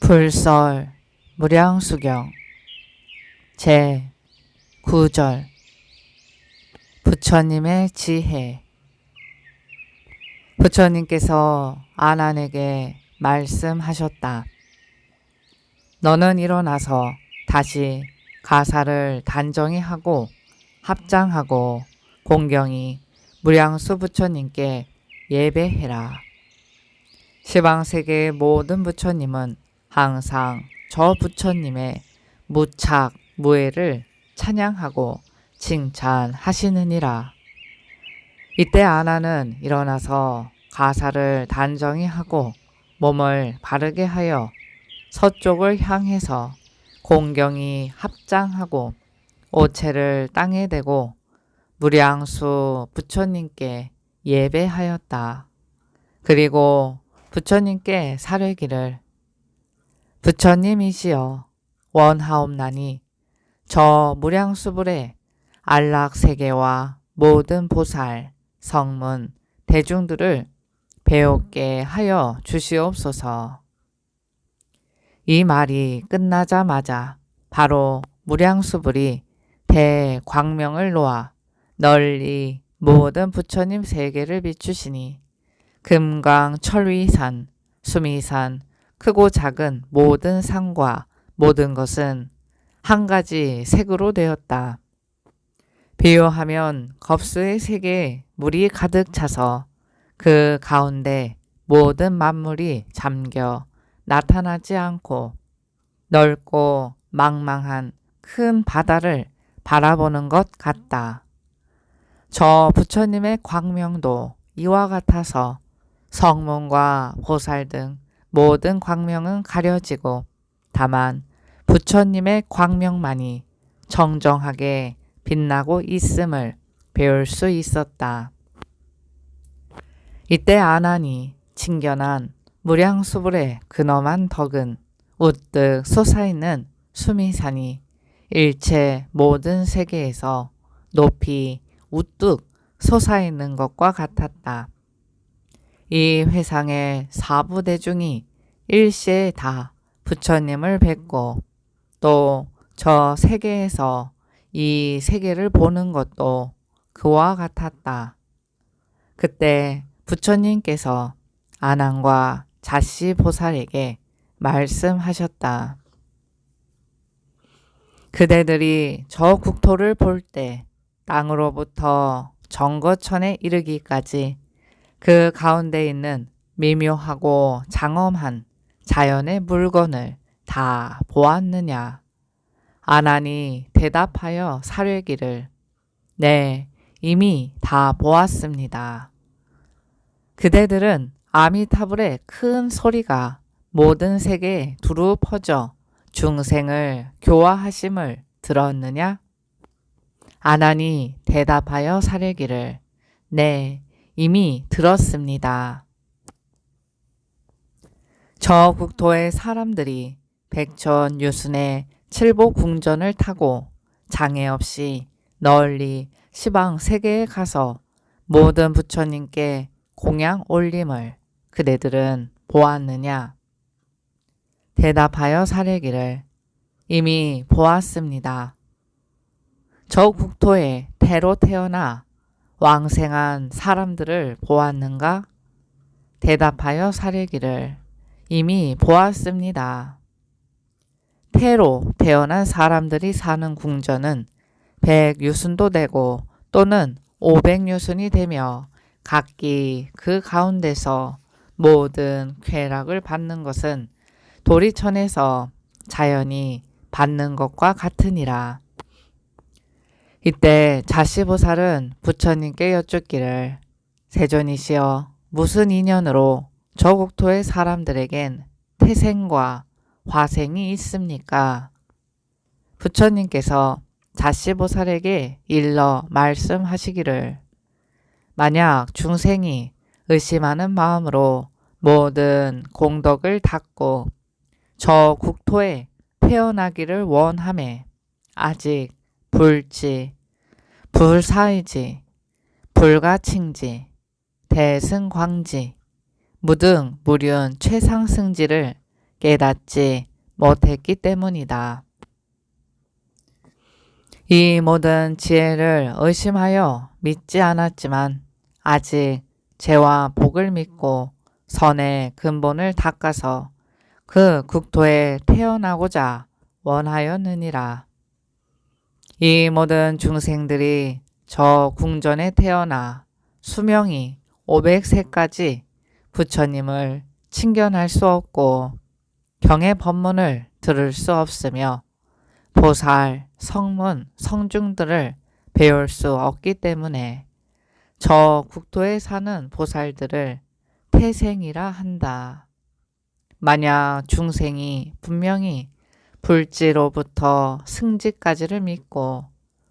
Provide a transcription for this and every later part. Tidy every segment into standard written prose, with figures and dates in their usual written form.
불설 무량수경 제 9절 부처님의 지혜. 부처님께서 아난에게 말씀하셨다. 너는 일어나서 다시 가사를 단정히 하고 합장하고 공경히 무량수 부처님께 예배해라. 시방세계의 모든 부처님은 항상 저 부처님의 무착, 무애를 찬양하고 칭찬하시느니라. 이때 아난은 일어나서 가사를 단정히 하고 몸을 바르게 하여 서쪽을 향해서 공경히 합장하고 오체를 땅에 대고 무량수 부처님께 예배하였다. 그리고 부처님께 사르기를 부처님이시여 원하옵나니 저 무량수불의 안락세계와 모든 보살, 성문, 대중들을 배웠게 하여 주시옵소서. 이 말이 끝나자마자 바로 무량수불이 대광명을 놓아 널리 모든 부처님 세계를 비추시니 금강 철위산, 수미산, 크고 작은 모든 산과 모든 것은 한 가지 색으로 되었다. 비유하면 겁수의 세계에 물이 가득 차서 그 가운데 모든 만물이 잠겨 나타나지 않고 넓고 망망한 큰 바다를 바라보는 것 같다. 저 부처님의 광명도 이와 같아서 성문과 보살 등 모든 광명은 가려지고 다만 부처님의 광명만이 정정하게 빛나고 있음을 배울 수 있었다. 이때 아난이 친견한 무량수불의 근엄한 덕은 우뜩 솟아있는 수미산이 일체 모든 세계에서 높이 우뚝 솟아있는 것과 같았다. 이 회상의 사부대중이 일시에 다 부처님을 뵙고 또 저 세계에서 이 세계를 보는 것도 그와 같았다. 그때 부처님께서 아난과 자시보살에게 말씀하셨다. 그대들이 저 국토를 볼 때 땅으로부터 정거천에 이르기까지 그 가운데 있는 미묘하고 장엄한 자연의 물건을 다 보았느냐? 아난이 대답하여 사뢰기를 네, 이미 다 보았습니다. 그대들은 아미타불의 큰 소리가 모든 세계에 두루 퍼져 중생을 교화하심을 들었느냐? 아난이 대답하여 사뢰기를 네, 이미 들었습니다. 저 국토의 사람들이 백천유순의 칠복궁전을 타고 장애 없이 널리 시방 세계에 가서 모든 부처님께 공양 올림을 그대들은 보았느냐? 대답하여 사뢰기를 이미 보았습니다. 저 국토에 태로 태어나 왕생한 사람들을 보았는가? 대답하여 사뢰기를 이미 보았습니다. 태로 태어난 사람들이 사는 궁전은 100유순도 되고 또는 500유순이 되며 각기 그 가운데서 모든 쾌락을 받는 것은 도리천에서 자연히 받는 것과 같으니라. 이때 자시보살은 부처님께 여쭙기를 세존이시여 무슨 인연으로 저 국토의 사람들에겐 태생과 화생이 있습니까? 부처님께서 자시보살에게 일러 말씀하시기를 만약 중생이 의심하는 마음으로 모든 공덕을 닦고 저 국토에 태어나기를 원하매 아직 불지, 불사이지, 불가칭지, 대승광지, 무등 무륜 최상승지를 깨닫지 못했기 때문이다. 이 모든 지혜를 의심하여 믿지 않았지만 아직 죄와 복을 믿고 선의 근본을 닦아서 그 국토에 태어나고자 원하였느니라. 이 모든 중생들이 저 궁전에 태어나 수명이 500세까지 부처님을 친견할 수 없고 경의 법문을 들을 수 없으며 보살, 성문, 성중들을 배울 수 없기 때문에 저 국토에 사는 보살들을 태생이라 한다. 만약 중생이 분명히 불지로부터 승지까지를 믿고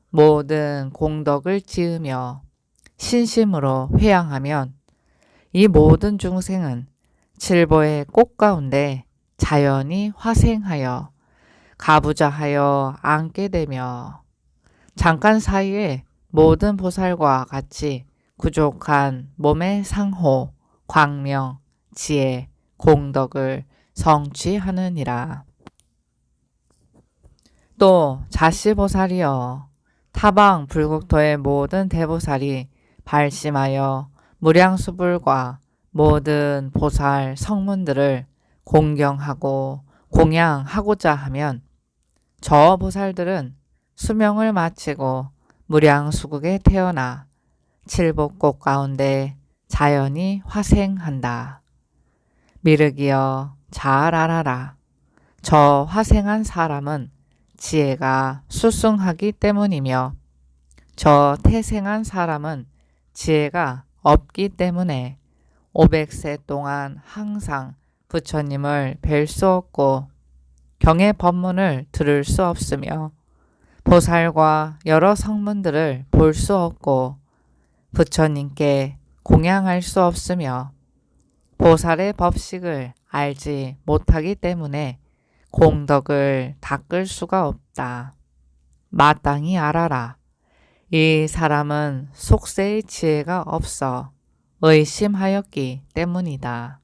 모든 공덕을 지으며 신심으로 회양하면 이 모든 중생은 칠보의 꽃 가운데 자연히 화생하여 가부좌하여 앉게 되며 잠깐 사이에 모든 보살과 같이 구족한 몸의 상호, 광명, 지혜, 공덕을 성취하느니라. 또 자시보살이여 타방 불국토의 모든 대보살이 발심하여 무량수불과 모든 보살 성문들을 공경하고 공양하고자 하면 저 보살들은 수명을 마치고 무량수국에 태어나 칠복꽃 가운데 자연히 화생한다. 미륵이여 잘 알아라. 저 화생한 사람은 지혜가 수승하기 때문이며 저 태생한 사람은 지혜가 없기 때문에 500세 동안 항상 부처님을 뵐 수 없고 경의 법문을 들을 수 없으며 보살과 여러 성문들을 볼 수 없고 부처님께 공양할 수 없으며 보살의 법식을 알지 못하기 때문에 공덕을 닦을 수가 없다. 마땅히 알아라. 이 사람은 속세의 지혜가 없어 의심하였기 때문이다.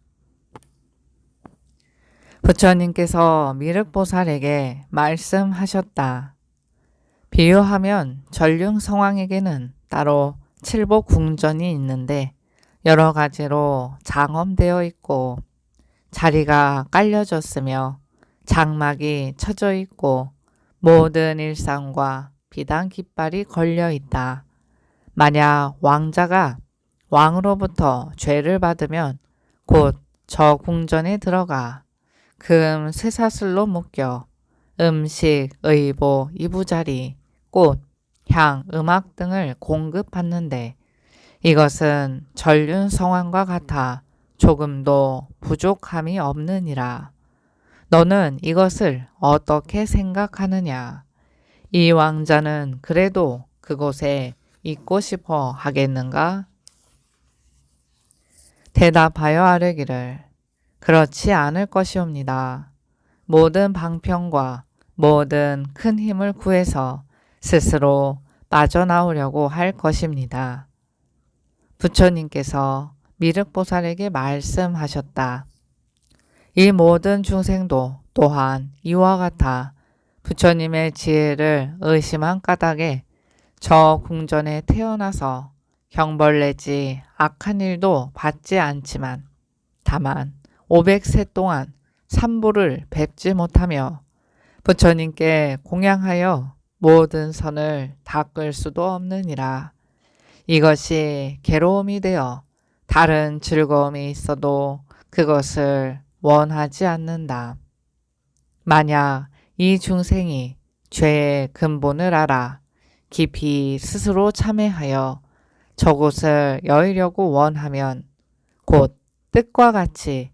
부처님께서 미륵보살에게 말씀하셨다. 비유하면 전륜성왕에게는 따로 칠복궁전이 있는데 여러 가지로 장엄되어 있고 자리가 깔려졌으며 장막이 쳐져 있고 모든 일상과 비단 깃발이 걸려 있다. 만약 왕자가 왕으로부터 죄를 받으면 곧 저 궁전에 들어가 금 쇠사슬로 묶여 음식, 의복, 이부자리, 꽃, 향, 음악 등을 공급받는데 이것은 전륜성왕과 같아 조금도 부족함이 없느니라. 너는 이것을 어떻게 생각하느냐? 이 왕자는 그래도 그곳에 있고 싶어 하겠는가? 대답하여 아뢰기를 그렇지 않을 것이옵니다. 모든 방편과 모든 큰 힘을 구해서 스스로 빠져나오려고 할 것입니다. 부처님께서 미륵보살에게 말씀하셨다. 이 모든 중생도 또한 이와 같아 부처님의 지혜를 의심한 까닭에 저 궁전에 태어나서 형벌내지 악한 일도 받지 않지만 다만 500세 동안 삼보를 뵙지 못하며 부처님께 공양하여 모든 선을 닦을 수도 없느니라. 이것이 괴로움이 되어 다른 즐거움이 있어도 그것을 원하지 않는다. 만약 이 중생이 죄의 근본을 알아 깊이 스스로 참회하여 저곳을 여의려고 원하면 곧 뜻과 같이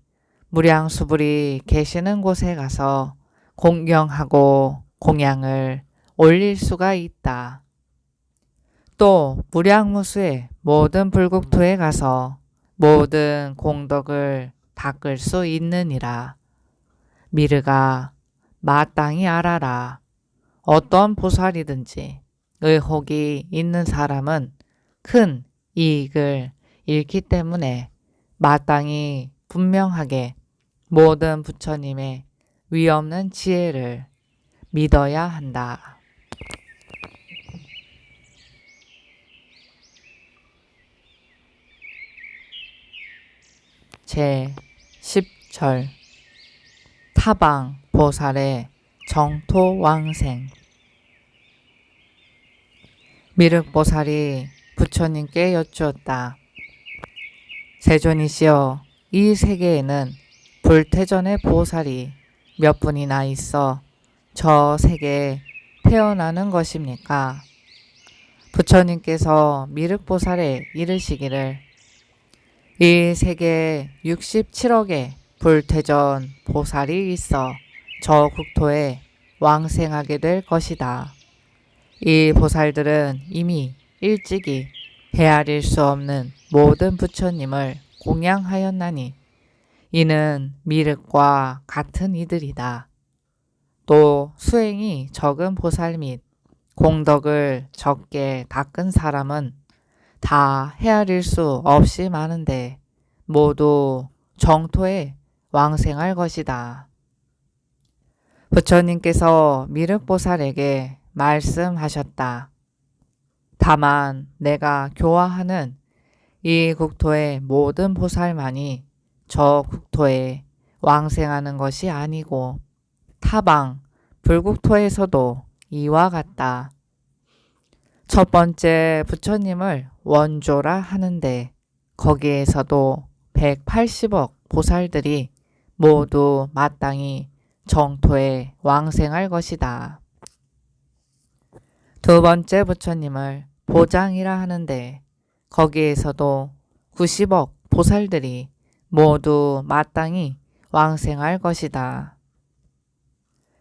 무량수불이 계시는 곳에 가서 공경하고 공양을 올릴 수가 있다. 또 무량무수의 모든 불국토에 가서 모든 공덕을 닦을 수 있느니라. 미르가 마땅히 알아라. 어떤 보살이든지 의혹이 있는 사람은 큰 이익을 잃기 때문에 마땅히 분명하게 모든 부처님의 위없는 지혜를 믿어야 한다. 제10절 타방 보살의 정토왕생. 미륵보살이 부처님께 여쭈었다. 세존이시여, 이 세계에는 불태전의 보살이 몇 분이나 있어 저 세계에 태어나는 것입니까? 부처님께서 미륵보살에 이르시기를 이 세계에 67억의 불태전 보살이 있어 저 국토에 왕생하게 될 것이다. 이 보살들은 이미 일찍이 헤아릴 수 없는 모든 부처님을 공양하였나니 이는 미륵과 같은 이들이다. 또 수행이 적은 보살 및 공덕을 적게 닦은 사람은 다 헤아릴 수 없이 많은데 모두 정토에 왕생할 것이다. 부처님께서 미륵보살에게 말씀하셨다. 다만 내가 교화하는 이 국토의 모든 보살만이 저 국토에 왕생하는 것이 아니고 타방 불국토에서도 이와 같다. 첫 번째 부처님을 원조라 하는데 거기에서도 180억 보살들이 모두 마땅히 정토에 왕생할 것이다. 두 번째 부처님을 보장이라 하는데 거기에서도 90억 보살들이 모두 마땅히 왕생할 것이다.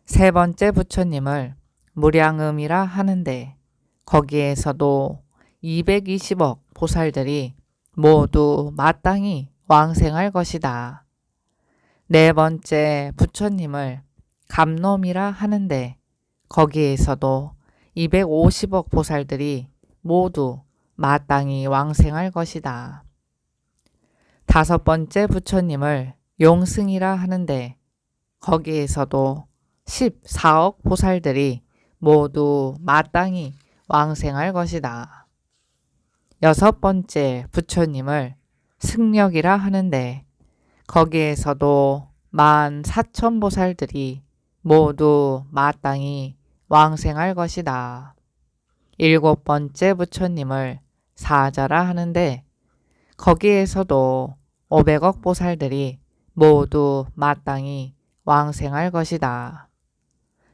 세 번째 부처님을 무량음이라 하는데 거기에서도 220억 보살들이 모두 마땅히 왕생할 것이다. 네 번째 부처님을 감놈이라 하는데 거기에서도 250억 보살들이 모두 마땅히 왕생할 것이다. 다섯 번째 부처님을 용승이라 하는데 거기에서도 14억 보살들이 모두 마땅히 왕생할 것이다. 여섯 번째 부처님을 승력이라 하는데 거기에서도 14,000보살들이 모두 마땅히 왕생할 것이다. 일곱 번째 부처님을 사자라 하는데 거기에서도 500억 보살들이 모두 마땅히 왕생할 것이다.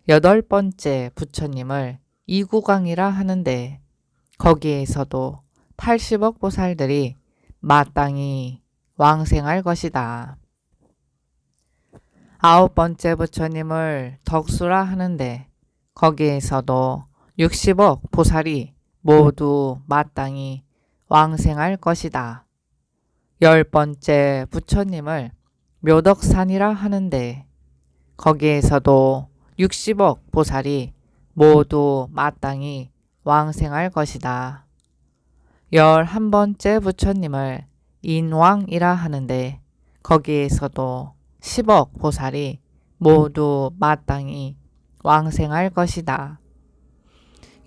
여덟 번째 부처님을 이구광이라 하는데 거기에서도 80억 보살들이 마땅히 왕생할 것이다. 아홉 번째 부처님을 덕수라 하는데 거기에서도 60억 보살이 모두 마땅히 왕생할 것이다. 열 번째 부처님을 묘덕산이라 하는데 거기에서도 60억 보살이 모두 마땅히 왕생할 것이다. 11번째 부처님을 인왕이라 하는데 거기에서도 10억 보살이 모두 마땅히 왕생할 것이다.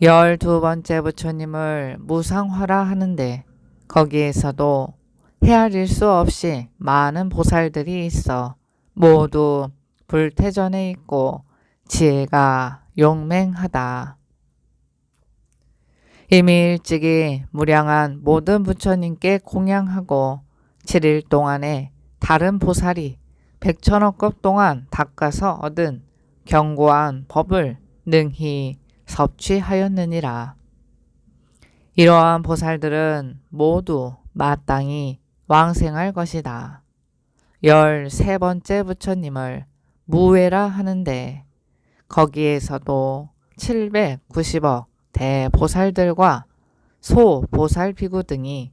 12번째 부처님을 무상화라 하는데 거기에서도 헤아릴 수 없이 많은 보살들이 있어 모두 불태전에 있고 지혜가 용맹하다. 이미 일찍이 무량한 모든 부처님께 공양하고 7일 동안에 다른 보살이 100천억급 동안 닦아서 얻은 견고한 법을 능히 섭취하였느니라. 이러한 보살들은 모두 마땅히 왕생할 것이다. 13번째 부처님을 무외라 하는데 거기에서도 790억 대보살들과 소보살비구 등이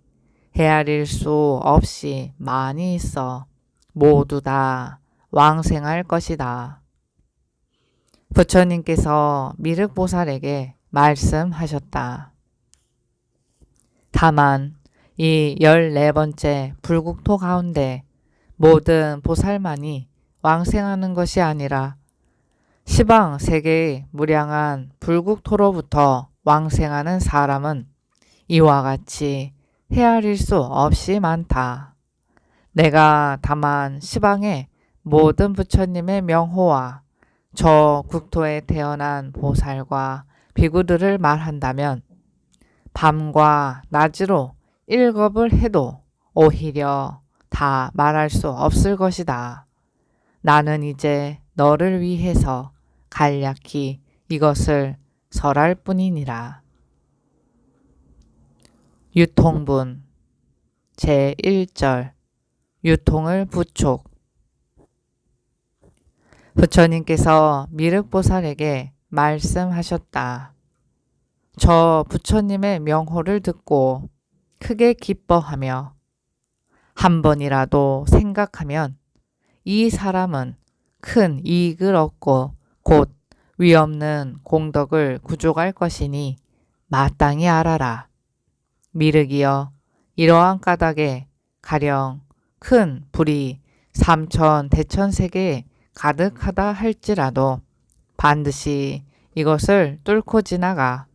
헤아릴 수 없이 많이 있어 모두 다 왕생할 것이다. 부처님께서 미륵보살에게 말씀하셨다. 다만 이 14번째 불국토 가운데 모든 보살만이 왕생하는 것이 아니라 시방 세계의 무량한 불국토로부터 왕생하는 사람은 이와 같이 헤아릴 수 없이 많다. 내가 다만 시방의 모든 부처님의 명호와 저 국토에 태어난 보살과 비구들을 말한다면 밤과 낮으로 일겁을 해도 오히려 다 말할 수 없을 것이다. 나는 이제 너를 위해서 간략히 이것을 설할 뿐이니라. 유통분 제1절 유통을 부촉. 부처님께서 미륵보살에게 말씀하셨다. 저 부처님의 명호를 듣고 크게 기뻐하며 한 번이라도 생각하면 이 사람은 큰 이익을 얻고 곧 위없는 공덕을 구족할 것이니 마땅히 알아라. 미륵이여, 이러한 까닭에 가령 큰 불이 삼천 대천세계에 가득하다 할지라도 반드시 이것을 뚫고 지나가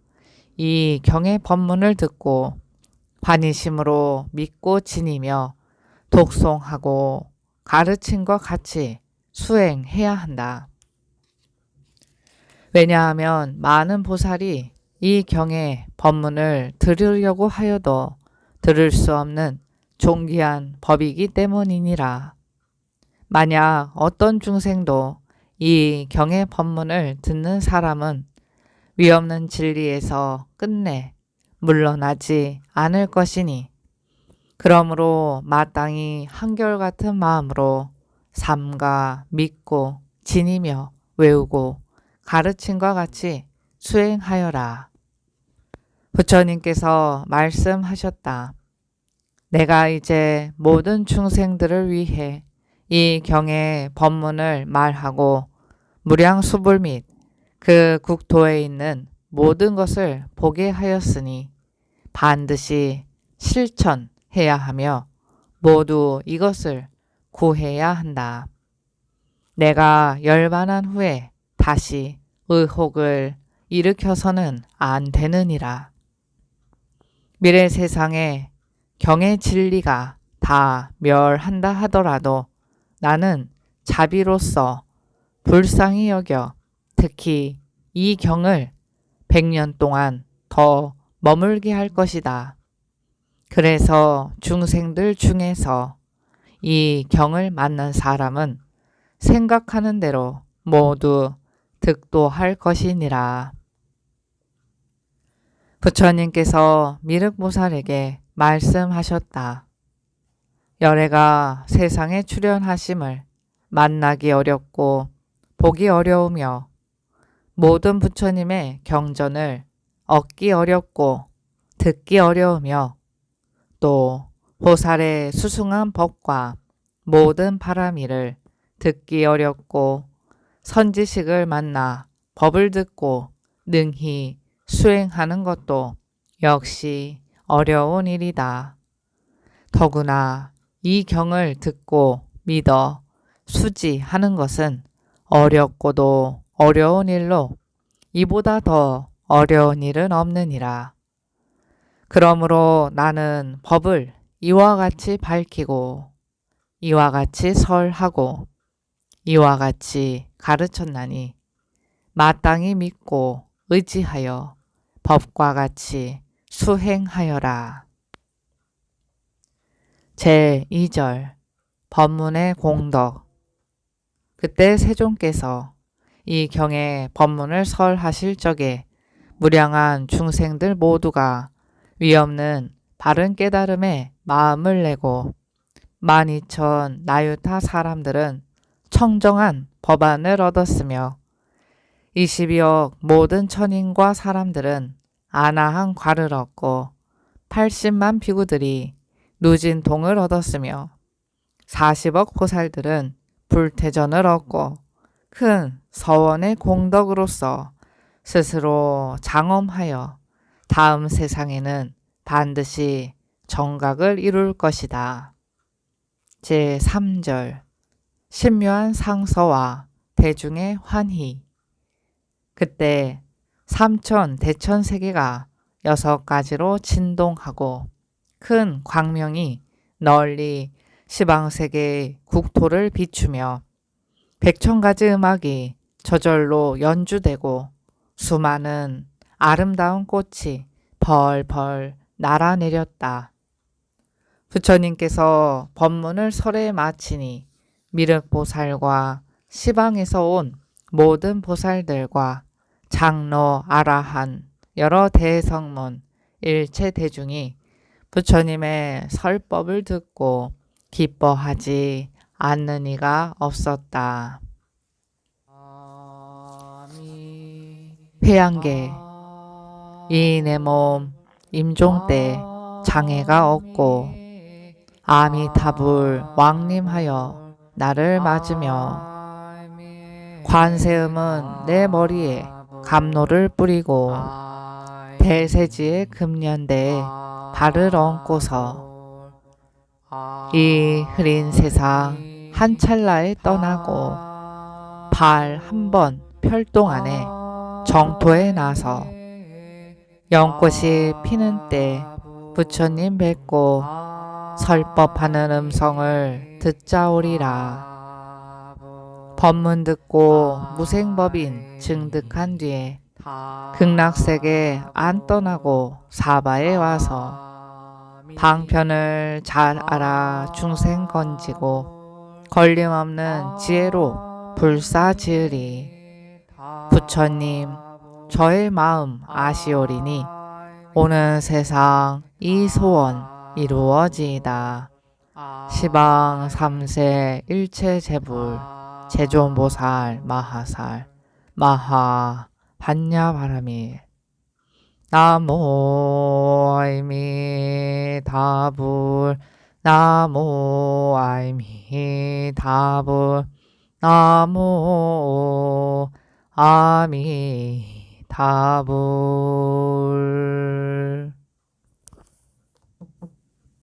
이 경의 법문을 듣고 관이심으로 믿고 지니며 독송하고 가르친 것 같이 수행해야 한다. 왜냐하면 많은 보살이 이 경의 법문을 들으려고 하여도 들을 수 없는 존귀한 법이기 때문이니라. 만약 어떤 중생도 이 경의 법문을 듣는 사람은 위없는 진리에서 끝내 물러나지 않을 것이니 그러므로 마땅히 한결같은 마음으로 삼가 믿고 지니며 외우고 가르침과 같이 수행하여라. 부처님께서 말씀하셨다. 내가 이제 모든 중생들을 위해 이 경의 법문을 말하고 무량수불 및 그 국토에 있는 모든 것을 보게 하였으니 반드시 실천해야 하며 모두 이것을 구해야 한다. 내가 열반한 후에 다시 의혹을 일으켜서는 안 되느니라. 미래 세상에 경의 진리가 다 멸한다 하더라도 나는 자비로서 불쌍히 여겨 특히 이 경을 100년 동안 더 머물게 할 것이다. 그래서 중생들 중에서 이 경을 만난 사람은 생각하는 대로 모두 득도할 것이니라. 부처님께서 미륵보살에게 말씀하셨다. 열애가 세상에 출현하심을 만나기 어렵고 보기 어려우며 모든 부처님의 경전을 얻기 어렵고 듣기 어려우며 또 보살의 수승한 법과 모든 바라미를 듣기 어렵고 선지식을 만나 법을 듣고 능히 수행하는 것도 역시 어려운 일이다. 더구나 이 경을 듣고 믿어 수지하는 것은 어렵고도 어려운 일로 이보다 더 어려운 일은 없느니라. 그러므로 나는 법을 이와 같이 밝히고 이와 같이 설하고 이와 같이 가르쳤나니 마땅히 믿고 의지하여 법과 같이 수행하여라. 제2절 법문의 공덕. 그때 세존께서 이 경의 법문을 설하실 적에 무량한 중생들 모두가 위없는 바른 깨달음에 마음을 내고 12,000 나유타 사람들은 청정한 법안을 얻었으며 22억 모든 천인과 사람들은 아나한 과를 얻고 80만 비구들이 누진통을 얻었으며 40억 보살들은 불태전을 얻고 큰 서원의 공덕으로서 스스로 장엄하여 다음 세상에는 반드시 정각을 이룰 것이다. 제3절 신묘한 상서와 대중의 환희. 그때 삼천 대천 세계가 6가지로 진동하고 큰 광명이 널리 시방세계의 국토를 비추며 100,000가지 음악이 저절로 연주되고 수많은 아름다운 꽃이 벌벌 날아내렸다. 부처님께서 법문을 설에 마치니 미륵보살과 시방에서 온 모든 보살들과 장로, 아라한, 여러 대성문, 일체 대중이 부처님의 설법을 듣고 기뻐하지 않는 이가 없었다. 회양계. 이 내 몸 임종 때 장애가 없고 아미타불 왕림하여 나를 맞으며 관세음은 내 머리에 감로를 뿌리고 대세지의 금년대에 발을 얹고서 이 흐린 세상 한 찰나에 떠나고 발 한 번 펼동 안에 정토에 나서 연꽃이 피는 때 부처님 뵙고 설법하는 음성을 듣자오리라. 법문 듣고 무생법인 증득한 뒤에 극락세계 안 떠나고 사바에 와서 방편을 잘 알아 중생 건지고 걸림없는 지혜로 불사 지으리. 부처님 저의 마음 아시오리니 오는 세상 이 소원 이루어지이다. 시방 3세 일체 제불 제존보살 마하살 마하 반야바라밀. 나모 아미타불 나모 아미타불 나모 아미타불.